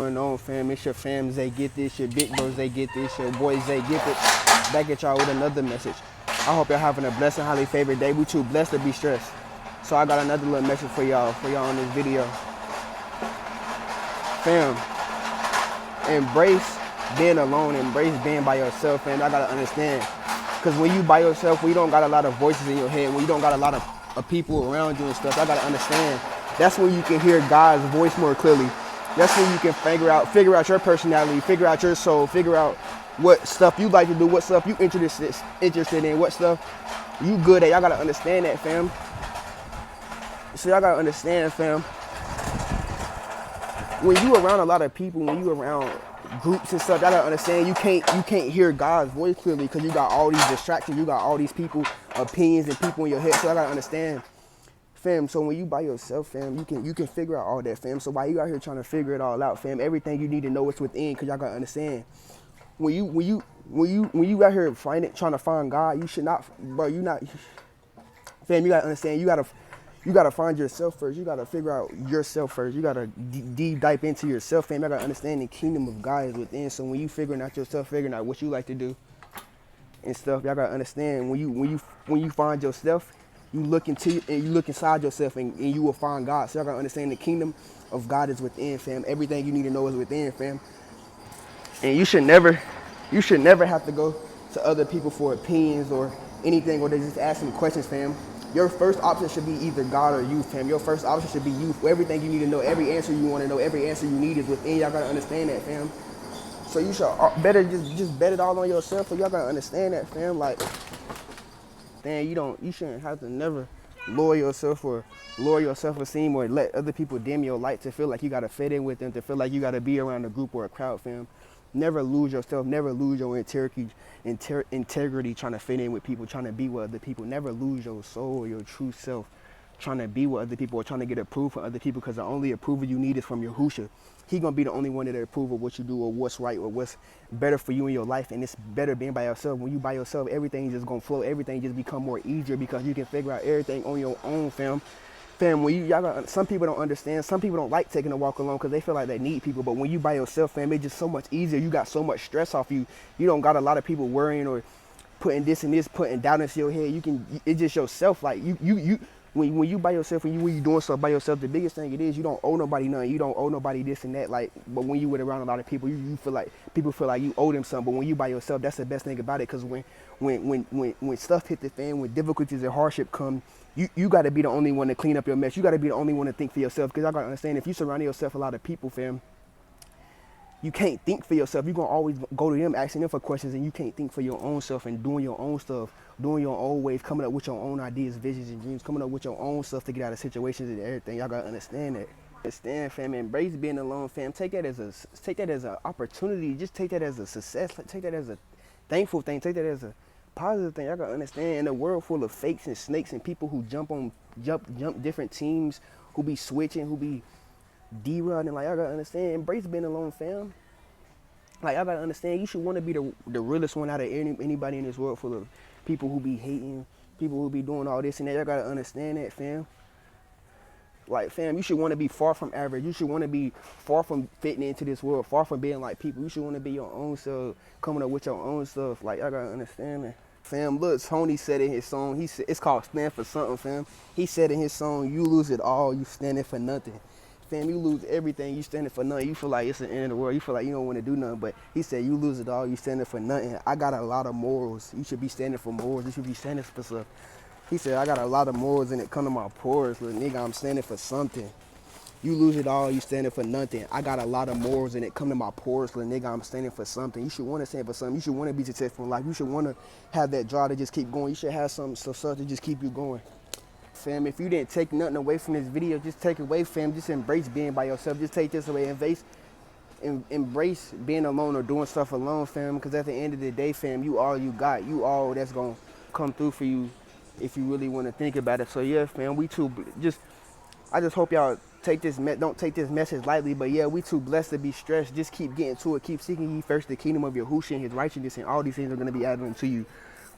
Going on, fam? It's your fam Zay Get This, your big bro Zay Get This, your boy Zay Get It. Back at y'all with another message. I hope y'all having a blessed and highly favored day. We too blessed to be stressed. So I got another little message for y'all on this video. Fam, embrace being alone, embrace being by yourself, fam. I gotta understand. Cause when you by yourself, when you don't got a lot of voices in your head, when you don't got a lot of people around you and stuff, I gotta understand. That's when you can hear God's voice more clearly. That's when you can figure out your personality, figure out your soul, figure out what stuff you like to do, what stuff you interested in, what stuff you good at. Y'all gotta understand that, fam. So y'all gotta understand, fam. When you around a lot of people, when you around groups and stuff, y'all gotta understand you can't hear God's voice clearly because you got all these distractions, you got all these people, opinions and people in your head. So y'all gotta understand. Fam, so when you by yourself, fam, you can figure out all that, fam. So while you out here trying to figure it all out, fam, everything you need to know is within, cause y'all gotta understand. When you out here trying to find God, you should not, bro. Fam. You gotta understand. You gotta find yourself first. You gotta figure out yourself first. You gotta deep dive into yourself, fam. You gotta understand the kingdom of God is within. So when you figuring out yourself, figuring out what you like to do and stuff, y'all gotta understand. When you find yourself, you look inside yourself and you will find God. So y'all gotta understand the kingdom of God is within, fam. Everything you need to know is within, fam. And you should never have to go to other people for opinions or anything, or they just asking questions, fam. Your first option should be either God or you, fam. Your first option should be you. Everything you need to know, every answer you want to know, every answer you need is within. Y'all gotta understand that, fam. So you should better just bet it all on yourself. So y'all gotta understand that, fam. Like, damn, you shouldn't have to never lower yourself or lower your self-esteem or let other people dim your light to feel like you gotta fit in with them, to feel like you gotta be around a group or a crowd, fam. Never lose yourself, never lose your integrity trying to fit in with people, trying to be with other people. Never lose your soul or your true self trying to be with other people or trying to get approved from other people, because the only approval you need is from Yahushua. He gonna be the only one that approve of what you do or what's right or what's better for you in your life. And it's better being by yourself. When you by yourself, everything just gonna flow. Everything just become more easier because you can figure out everything on your own, fam. Fam, some people don't understand. Some people don't like taking a walk alone because they feel like they need people. But when you by yourself, fam, it's just so much easier. You got so much stress off you. You don't got a lot of people worrying or putting this and this, putting doubt into your head. It's just yourself. Like when you by yourself, when you doing stuff by yourself, the biggest thing it is, you don't owe nobody nothing. You don't owe nobody this and that. Like, but when you with around a lot of people, you feel like people feel like you owe them something. But when you by yourself, that's the best thing about it. Because when stuff hit the fan, when difficulties and hardship come, you got to be the only one to clean up your mess. You got to be the only one to think for yourself. Because I got to understand, if you surround yourself with a lot of people, fam, you can't think for yourself. You're going to always go to them, asking them for questions, and you can't think for your own self and doing your own stuff, doing your own ways, coming up with your own ideas, visions, and dreams, coming up with your own stuff to get out of situations and everything. Y'all got to understand that. Understand, fam. Embrace being alone, fam. Take that as an opportunity. Just take that as a success. Take that as a thankful thing. Take that as a positive thing. Y'all got to understand, in a world full of fakes and snakes and people who jump different teams, who be switching, who be D-running, like, y'all gotta understand, embrace being alone, fam. Like, y'all gotta understand, you should want to be the realest one out of anybody in this world full of people who be hating, people who be doing all this and that. Y'all gotta understand that, fam. Like, fam, you should want to be far from average. You should want to be far from fitting into this world, far from being like people. You should want to be your own self, coming up with your own stuff. Like, y'all gotta understand that. Fam, look, Tony said in his song, he said, it's called Stand for Something, fam. He said in his song, you lose it all, you standing for nothing. Fam, you lose everything, you standing for nothing. You feel like it's the end of the world. You feel like you don't want to do nothing. But he said, you lose it all, you standing for nothing. I got a lot of morals. You should be standing for morals. You should be standing for stuff. He said, I got a lot of morals and it come to my pores. Little nigga, I'm standing for something. You lose it all, you standing for nothing. I got a lot of morals and it come to my pores. Little nigga, I'm standing for something. You should want to stand for something. You should want to be successful in life. You should want to have that drive to just keep going. You should have some stuff to just keep you going. Fam, if you didn't take nothing away from this video, just take it away, fam. Just embrace being by yourself. Just take this away. Embrace being alone or doing stuff alone, fam. Because at the end of the day, fam, you all you got. You all that's going to come through for you if you really want to think about it. So, yeah, fam, I just hope y'all don't take this message lightly. But, yeah, we too blessed to be stressed. Just keep getting to it. Keep seeking ye first the kingdom of Yahushua and his righteousness, and all these things are going to be added unto you.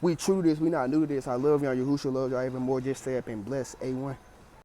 We true to this. We not new to this. I love y'all. Yahushua loves y'all even more. Just stay up and bless. A1.